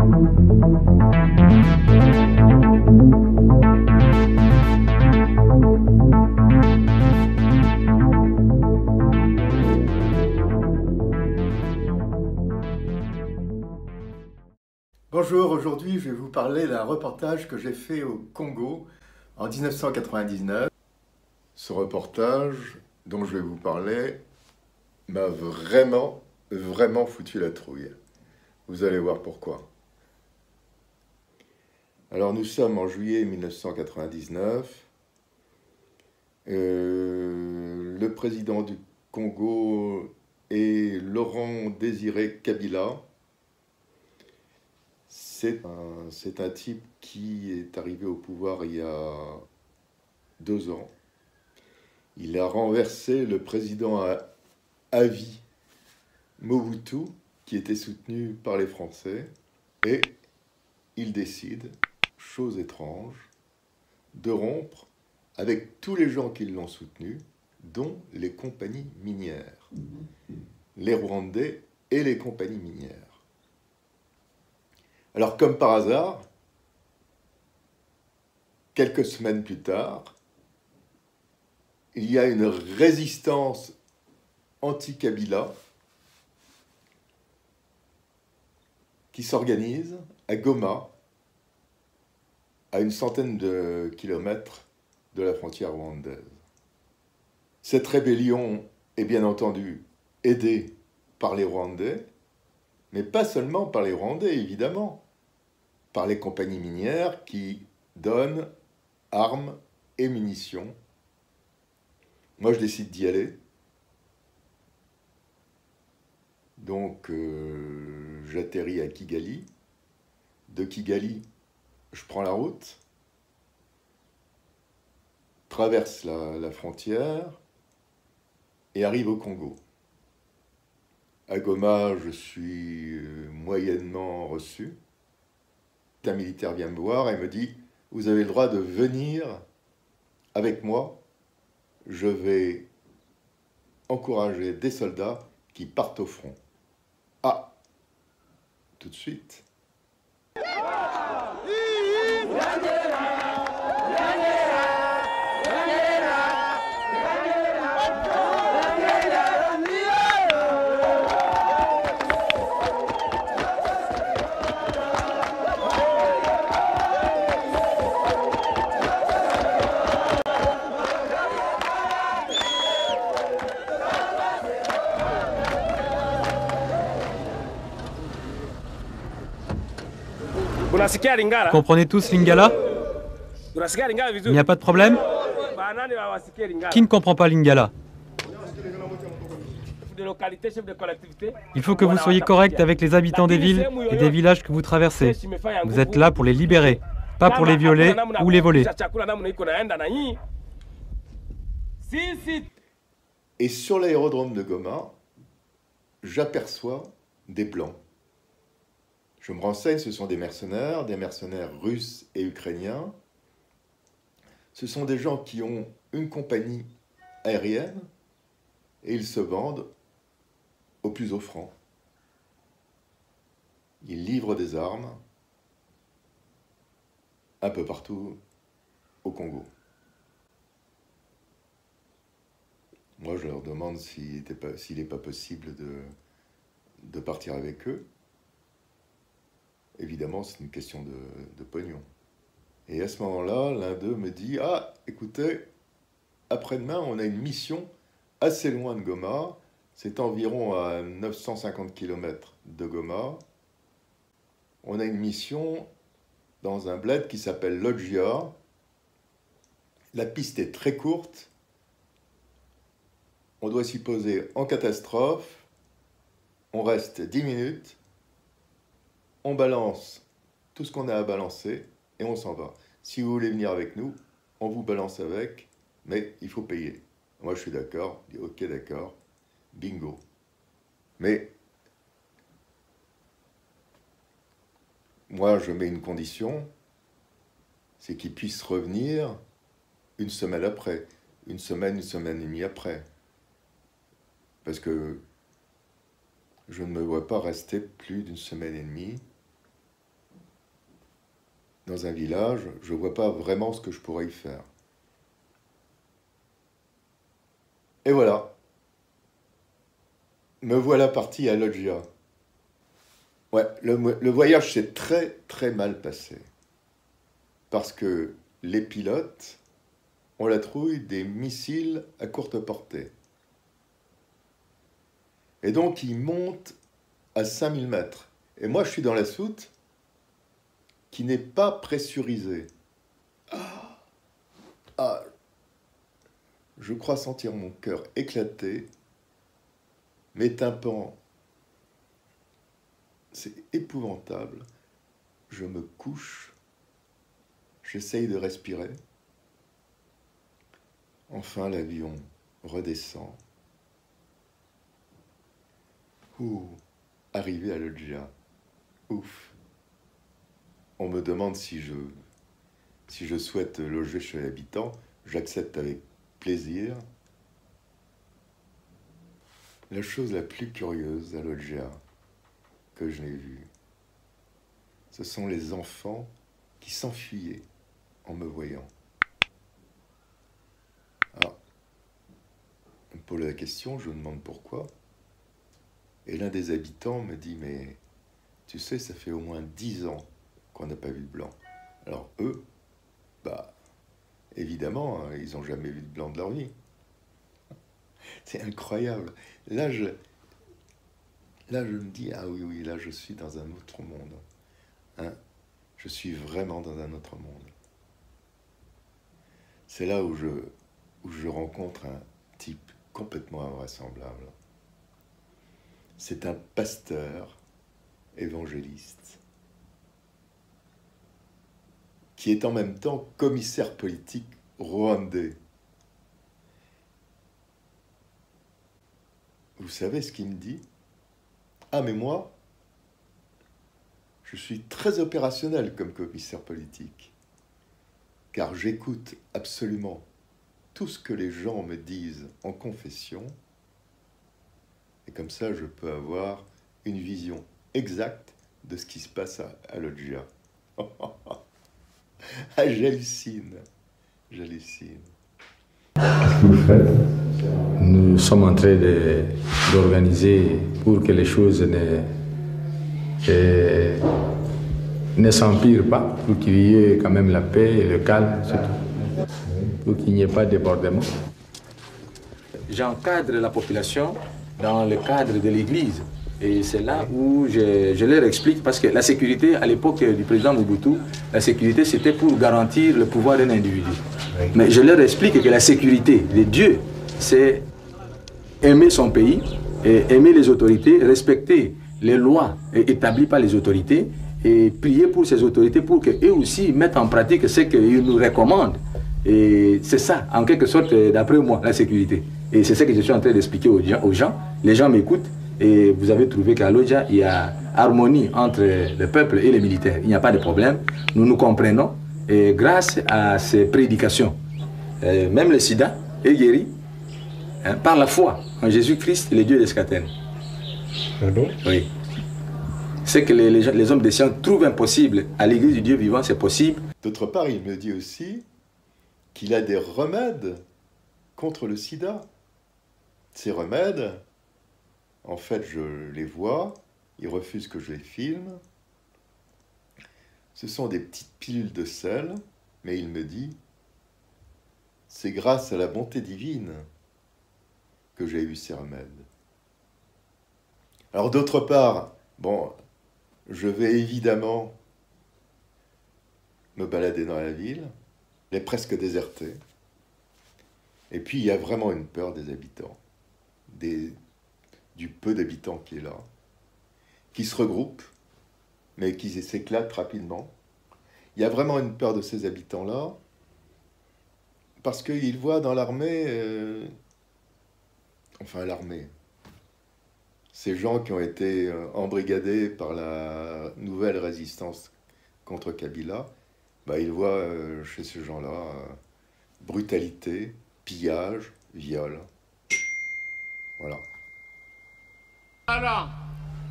Bonjour, aujourd'hui je vais vous parler d'un reportage que j'ai fait au Congo en 1999. Ce reportage dont je vais vous parler m'a vraiment foutu la trouille. Vous allez voir pourquoi. Alors nous sommes en juillet 1999. Le président du Congo est Laurent Désiré Kabila. C'est un type qui est arrivé au pouvoir il y a 2 ans. Il a renversé le président à vie, Mobutu, qui était soutenu par les Français, et il décide, chose étrange, de rompre avec tous les gens qui l'ont soutenu, dont les compagnies minières, les Rwandais et les compagnies minières. Alors, comme par hasard, quelques semaines plus tard, il y a une résistance anti-Kabila qui s'organise à Goma, à une centaine de kilomètres de la frontière rwandaise. Cette rébellion est bien entendu aidée par les Rwandais, mais pas seulement par les Rwandais, évidemment, par les compagnies minières qui donnent armes et munitions. Moi, je décide d'y aller. Donc, j'atterris à Kigali. De Kigali, je prends la route, traverse la frontière et arrive au Congo. À Goma, je suis moyennement reçu. Un militaire vient me voir et me dit « Vous avez le droit de venir avec moi. Je vais encourager des soldats qui partent au front. » Ah, tout de suite. Vous comprenez tous Lingala? Il n'y a pas de problème? Qui ne comprend pas Lingala? Il faut que vous soyez correct avec les habitants des villes et des villages que vous traversez. Vous êtes là pour les libérer, pas pour les violer ou les voler. Et sur l'aérodrome de Goma, j'aperçois des Blancs. Je me renseigne, ce sont des mercenaires russes et ukrainiens. Ce sont des gens qui ont une compagnie aérienne et ils se vendent au plus offrant. Ils livrent des armes un peu partout au Congo. Moi, je leur demande s'il n'est pas possible de partir avec eux. Évidemment, c'est une question de pognon. Et à ce moment-là, l'un d'eux me dit « Ah, écoutez, après-demain, on a une mission assez loin de Goma. C'est environ à 950 km de Goma. On a une mission dans un bled qui s'appelle Lodgia. La piste est très courte. On doit s'y poser en catastrophe. On reste 10 minutes. On balance tout ce qu'on a à balancer et on s'en va. Si vous voulez venir avec nous, on vous balance avec, mais il faut payer. » Moi, je suis d'accord. Je dis « Ok, d'accord. Bingo. » Mais moi, je mets une condition, c'est qu'ils puissent revenir une semaine après, une semaine et demie après. Parce que je ne me vois pas rester plus d'une semaine et demie dans un village, je ne vois pas vraiment ce que je pourrais y faire. Et voilà. Me voilà parti à Loggia. Ouais, le voyage s'est très très mal passé. Parce que les pilotes ont la trouille des missiles à courte portée. Et donc ils montent à 5000 mètres. Et moi je suis dans la soute qui n'est pas pressurisée. Ah, je crois sentir mon cœur éclater, mes tympans, c'est épouvantable. Je me couche, j'essaye de respirer. Enfin, l'avion redescend. Arrivé à Loggia. Ouf. On me demande si je souhaite loger chez l'habitant. J'accepte avec plaisir. La chose la plus curieuse à Loggia que je n'ai vue, ce sont les enfants qui s'enfuyaient en me voyant. Alors, on me pose la question, je me demande pourquoi. Et l'un des habitants me dit, mais tu sais, ça fait au moins 10 ans qu'on n'a pas vu de blanc. Alors eux, évidemment, ils n'ont jamais vu de blanc de leur vie. C'est incroyable. Là, je me dis, ah oui, là, je suis dans un autre monde. Hein? Je suis vraiment dans un autre monde. C'est là où je rencontre un type complètement invraisemblable. C'est un pasteur évangéliste qui est en même temps commissaire politique rwandais. Vous savez ce qu'il me dit? Ah, mais moi, je suis très opérationnel comme commissaire politique, car j'écoute absolument tout ce que les gens me disent en confession, et comme ça, je peux avoir une vision exacte de ce qui se passe à Loggia. Ah, j'hallucine. J'hallucine. Qu'est-ce que vous faites? Nous sommes en train d'organiser pour que les choses ne s'empirent pas, pour qu'il y ait quand même la paix et le calme, surtout, pour qu'il n'y ait pas de débordement. J'encadre la population dans le cadre de l'Église. Et c'est là où je leur explique, parce que la sécurité, à l'époque du président Mobutu, la sécurité c'était pour garantir le pouvoir d'un individu. Oui. Mais je leur explique que la sécurité de Dieu, c'est aimer son pays, et aimer les autorités, respecter les lois établies par les autorités, et prier pour ces autorités pour qu'eux aussi mettent en pratique ce qu'ils nous recommandent. Et c'est ça, en quelque sorte, d'après moi, la sécurité. Et c'est ce que je suis en train d'expliquer aux gens. Les gens m'écoutent. Et vous avez trouvé qu'à Loggia, il y a harmonie entre le peuple et les militaires. Il n'y a pas de problème. Nous nous comprenons. Et grâce à ces prédications, même le sida est guéri par la foi en Jésus-Christ, le Dieu d'Escatène. Ah bon? Oui. C'est que les hommes des sciences trouvent impossible. À l'église du Dieu vivant, c'est possible. D'autre part, il me dit aussi qu'il a des remèdes contre le sida. Ces remèdes, en fait, je les vois, ils refusent que je les filme. Ce sont des petites pilules de sel, mais il me dit, c'est grâce à la bonté divine que j'ai eu ces remèdes. Alors d'autre part, bon, je vais évidemment me balader dans la ville, elle est presque désertée. Et puis il y a vraiment une peur des habitants, du peu d'habitants qui est là, qui se regroupent, mais qui s'éclatent rapidement. Il y a vraiment une peur de ces habitants-là, parce qu'ils voient dans l'armée, enfin l'armée, ces gens qui ont été embrigadés par la nouvelle résistance contre Kabila, ils voient chez ces gens-là brutalité, pillage, viol. Voilà. Alors,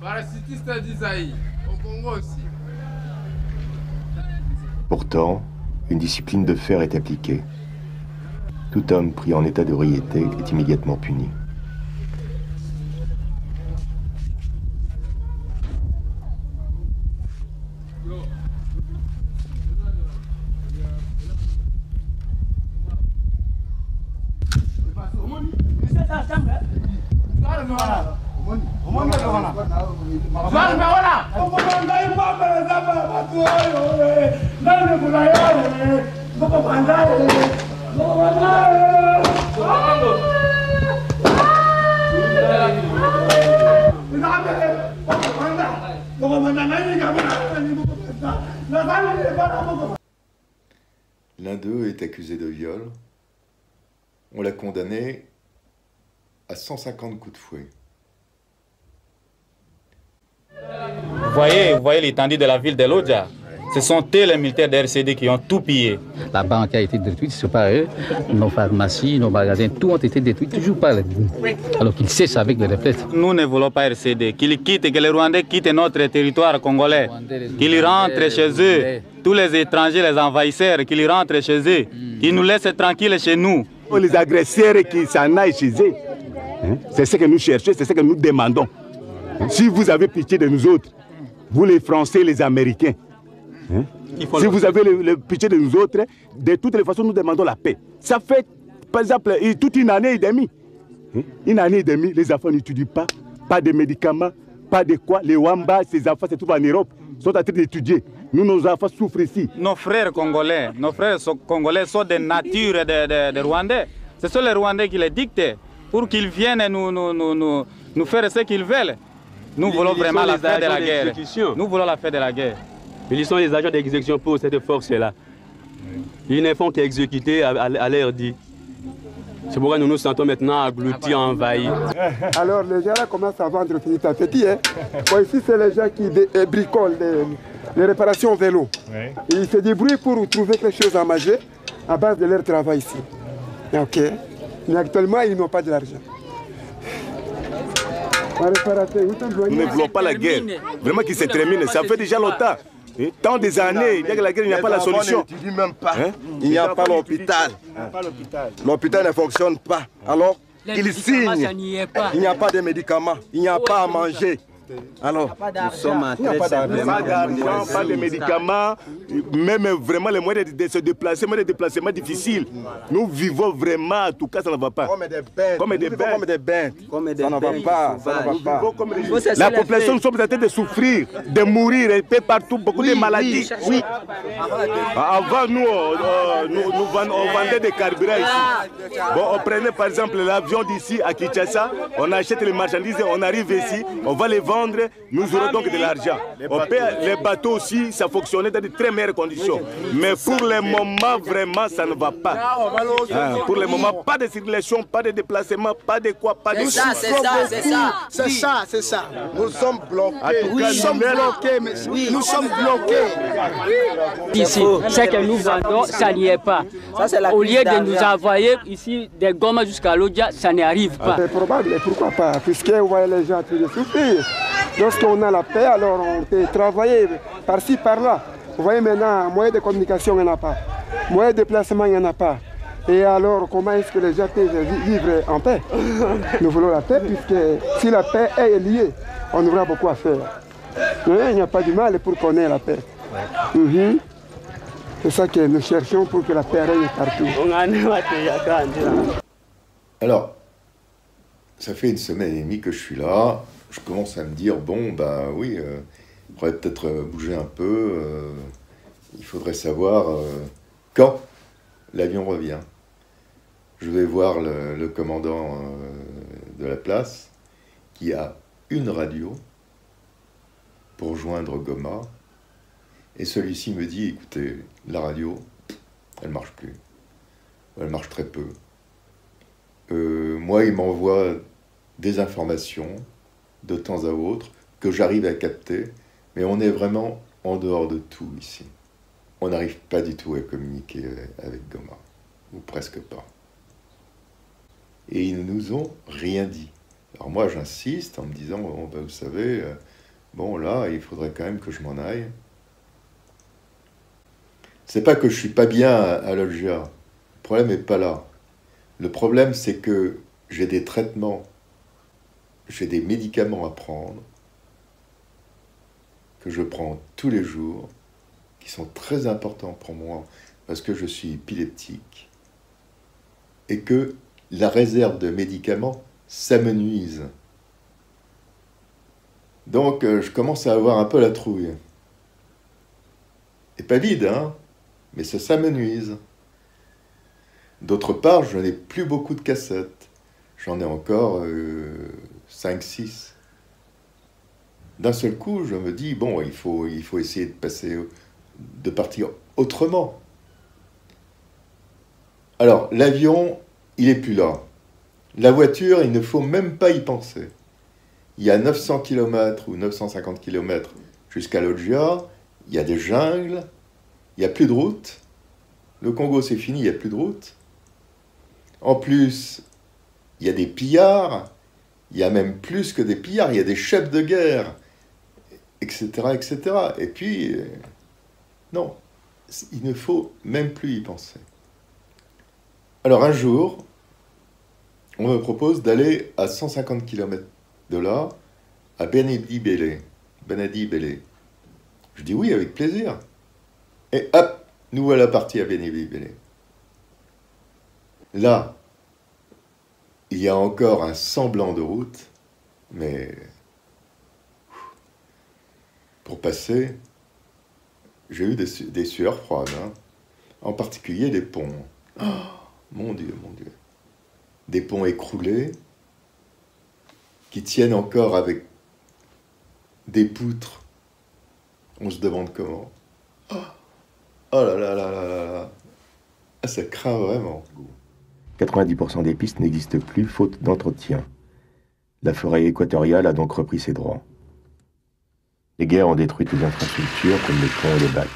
parasitiste d'Isaïe, au Congo aussi. Pourtant, une discipline de fer est appliquée. Tout homme pris en état d'ébriété est immédiatement puni. L'un d'eux est accusé de viol. On l'a condamné à 150 coups de fouet. Vous voyez l'étendue de la ville de Lodja. Ce sont eux, les militaires de RCD, qui ont tout pillé. La banque a été détruite, c'est pas eux. Nos pharmacies, nos magasins, tout ont été détruits, toujours par les alors qu'ils cessent avec le réflexe. Nous ne voulons pas RCD. Qu'ils quittent, que les Rwandais quittent notre territoire congolais. Qu'ils rentrent chez eux. Tous les étrangers, les envahisseurs, qu'ils rentrent chez eux. Qu'ils nous laissent tranquilles chez nous. Les agresseurs qui s'en aillent chez eux. C'est ce que nous cherchons, c'est ce que nous demandons. Si vous avez pitié de nous autres, vous les Français, les Américains, si vous avez le pitié de nous autres, de toutes les façons, nous demandons la paix. Ça fait, par exemple, toute une année et demie. Une année et demie, les enfants n'étudient pas, pas de médicaments, pas de quoi. Les Wamba, ces enfants, c'est tout en Europe, sont en train d'étudier. Nous, nos enfants souffrent ici. Nos frères congolais sont de nature de Rwandais. Ce sont les Rwandais qui les dictent pour qu'ils viennent nous faire ce qu'ils veulent. Nous voulons vraiment la fin de la guerre. Nous voulons la fin de la guerre. Ils sont les agents d'exécution pour cette force-là. Ils ne font qu'exécuter à l'heure dit. C'est pourquoi nous nous sentons maintenant engloutis, envahis. Alors les gens là commencent à vendre petit à petit. Bon, ici, c'est les gens qui bricolent les réparations vélo. Ouais. Ils se débrouillent pour trouver quelque chose à manger à base de leur travail ici. Ok. Mais actuellement, ils n'ont pas de l'argent. Nous ne voulons pas la guerre. Vraiment qu'il se termine. Ça fait déjà longtemps. Tant des années, il y a que la guerre, il n'y a pas la solution. Même pas. Il n'y a pas l'hôpital. L'hôpital ne fonctionne pas. Alors, ils signent. Il n'y a pas de médicaments. Il n'y a pas à manger. Alors, nous sommes en train de pas de médicaments, même vraiment les moyens de se déplacer, mais des déplacements difficiles. Nous vivons vraiment, en tout cas, ça ne va pas. Comme des bêtes. Comme des bêtes. Ça ne va pas. Ça ne va pas. La population, nous sommes en train de souffrir, de mourir, et peu partout, beaucoup de maladies. Oui. Avant, nous, on vendait des carburants ici. Bon, on prenait par exemple l'avion d'ici à Kinshasa, on achète les marchandises, on arrive ici, on va les vendre. Nous aurons donc de l'argent. Les bateaux aussi, ça fonctionnait dans de très meilleures conditions. Mais pour le moment, vraiment, ça ne va pas. Pour le moment, pas de circulation, pas de déplacement, pas de quoi, pas de... C'est ça. Nous sommes bloqués. Nous sommes bloqués. Ici, ce que nous vendons, ça n'y est pas. Au lieu de nous envoyer ici des gommes jusqu'à Lodja, ça n'y arrive pas. C'est probable, pourquoi pas? Puisque vous voyez les gens en train de souffrir. Lorsqu'on a la paix, alors on peut travailler par-ci, par-là. Vous voyez maintenant, moyen de communication, il n'y en a pas. Moyen de déplacement, il n'y en a pas. Et alors, comment est-ce que les gens peuvent vivre en paix? Nous voulons la paix, puisque si la paix est liée, on aura beaucoup à faire. Il n'y a pas du mal pour qu'on ait la paix. C'est ça que nous cherchons pour que la paix règne partout. Alors, ça fait une semaine et demie que je suis là. Je commence à me dire, bon, bah oui, il faudrait peut-être bouger un peu. Il faudrait savoir quand l'avion revient. Je vais voir le commandant de la place qui a une radio pour joindre Goma. Et celui-ci me dit, écoutez, la radio, elle ne marche plus. Elle marche très peu. Moi, il m'envoie des informations de temps à autre que j'arrive à capter, mais on est vraiment en dehors de tout ici. On n'arrive pas du tout à communiquer avec Goma, ou presque pas. Et ils ne nous ont rien dit. Alors moi, j'insiste en me disant, bon, ben, vous savez, bon là, il faudrait quand même que je m'en aille. C'est pas que je suis pas bien à Loggia. Le problème n'est pas là. Le problème, c'est que j'ai des traitements, j'ai des médicaments à prendre, que je prends tous les jours, qui sont très importants pour moi, parce que je suis épileptique, et que la réserve de médicaments s'amenuise. Donc, je commence à avoir un peu la trouille. Et pas vide, hein, mais ça s'amenuise. D'autre part, je n'ai plus beaucoup de cassettes. J'en ai encore 5-6. D'un seul coup, je me dis, bon, il faut essayer de partir autrement. Alors, l'avion, il n'est plus là. La voiture, il ne faut même pas y penser. Il y a 900 km ou 950 km jusqu'à Loggia, il y a des jungles, il n'y a plus de route. Le Congo, c'est fini, il n'y a plus de route. En plus, il y a des pillards, il y a même plus que des pillards, il y a des chefs de guerre, etc., etc. Et puis, non, il ne faut même plus y penser. Alors un jour, on me propose d'aller à 150 km de là, à Benedi Bélé. Je dis oui, avec plaisir. Et hop, nous voilà partis à Benedi Bélé. Là, il y a encore un semblant de route, mais pour passer, j'ai eu des sueurs froides, hein. En particulier les ponts. Oh, mon Dieu, mon Dieu. Des ponts écroulés qui tiennent encore avec des poutres. On se demande comment. Oh, oh là là là là là là. Ah, ça craint vraiment. 90% des pistes n'existent plus faute d'entretien. La forêt équatoriale a donc repris ses droits. Les guerres ont détruit les infrastructures comme les ponts et les bacs.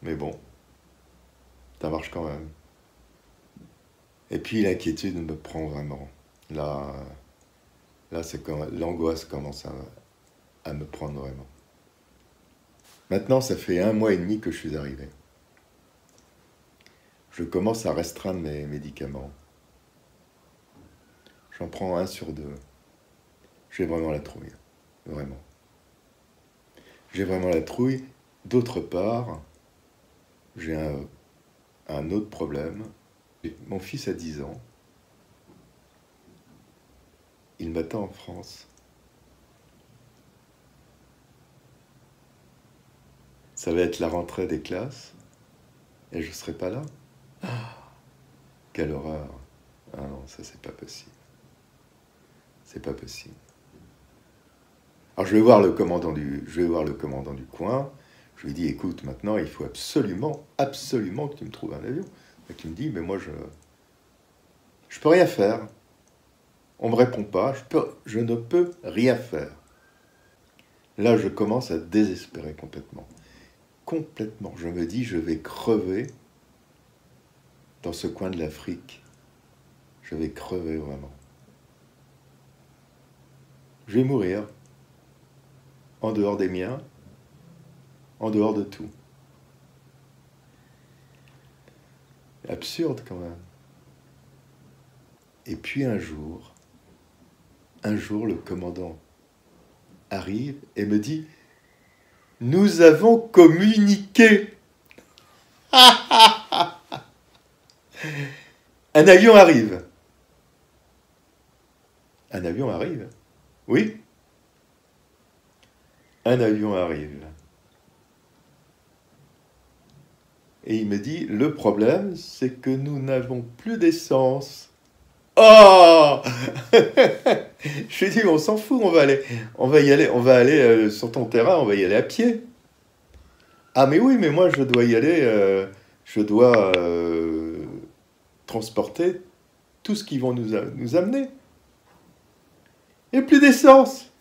Mais bon, ça marche quand même. Et puis l'inquiétude me prend vraiment. Là c'est quand l'angoisse commence à me prendre vraiment. Maintenant, ça fait 1 mois et demi que je suis arrivé. Je commence à restreindre mes médicaments. J'en prends 1 sur 2. J'ai vraiment la trouille. Vraiment. J'ai vraiment la trouille. D'autre part, j'ai un autre problème. Mon fils a 10 ans. Il m'attend en France. Ça va être la rentrée des classes. Et je ne serai pas là. Ah, quelle horreur. Ah non, ça c'est pas possible. C'est pas possible. Alors je vais voir le commandant du coin. Je lui dis, écoute, maintenant, il faut absolument que tu me trouves un avion. Et il me dit, mais moi, je peux rien faire. On me répond pas, je ne peux rien faire. Là, je commence à désespérer complètement. Complètement. Je me dis, je vais crever dans ce coin de l'Afrique. Je vais crever vraiment. Je vais mourir. En dehors des miens. En dehors de tout. Absurde quand même. Et puis un jour, le commandant arrive et me dit « Nous avons communiqué !» Un avion arrive. Un avion arrive. Oui. Un avion arrive. Et il me dit, le problème, c'est que nous n'avons plus d'essence. Oh. Je lui dis, on s'en fout, on va aller sur ton terrain, on va y aller à pied. Ah mais oui, mais moi je dois y aller je dois transporter tout ce qu'ils vont nous amener. Et plus d'essence.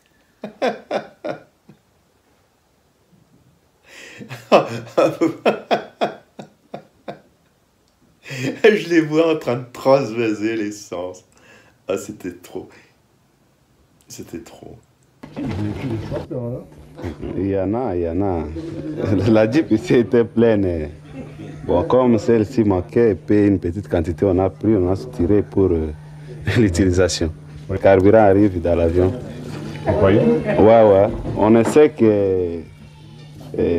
Je les vois en train de transvaser l'essence. Ah, c'était trop. C'était trop. Il y en a. La Jeep ici était pleine. Bon, comme celle-ci manquait, et puis une petite quantité, on a pris, on a tiré pour l'utilisation. Le carburant arrive dans l'avion. Vous croyez? Ouais. On essaie de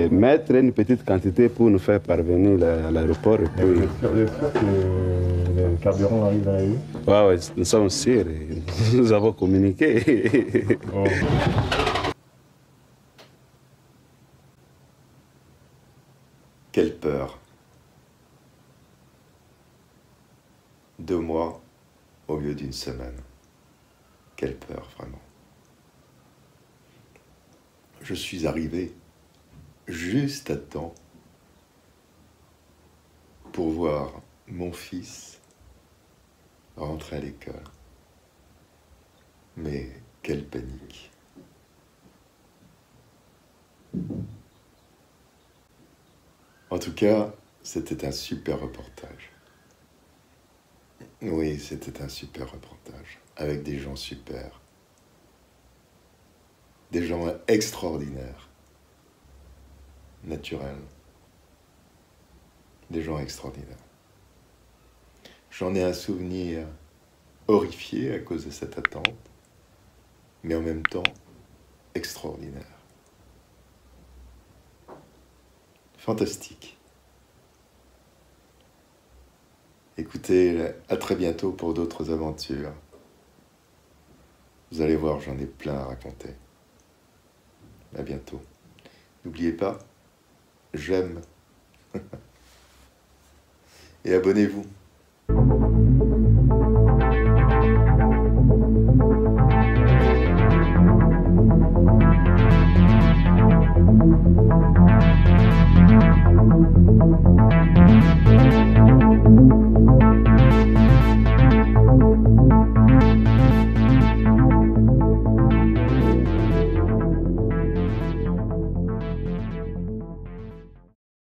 mettre une petite quantité pour nous faire parvenir à l'aéroport. Et puis... Le carburant arrive dans l'avion? Ouais, nous sommes sûrs. Nous avons communiqué. Oh. Quelle peur. 2 mois au lieu d'1 semaine. Quelle peur, vraiment. Je suis arrivé juste à temps pour voir mon fils rentrer à l'école. Mais quelle panique. En tout cas, c'était un super reportage. Oui, c'était un super reportage, avec des gens super. Des gens extraordinaires. Naturels. Des gens extraordinaires. J'en ai un souvenir horrifié à cause de cette attente, mais en même temps extraordinaire. Fantastique. Écoutez, à très bientôt pour d'autres aventures. Vous allez voir, j'en ai plein à raconter. À bientôt. N'oubliez pas, j'aime. Et abonnez-vous.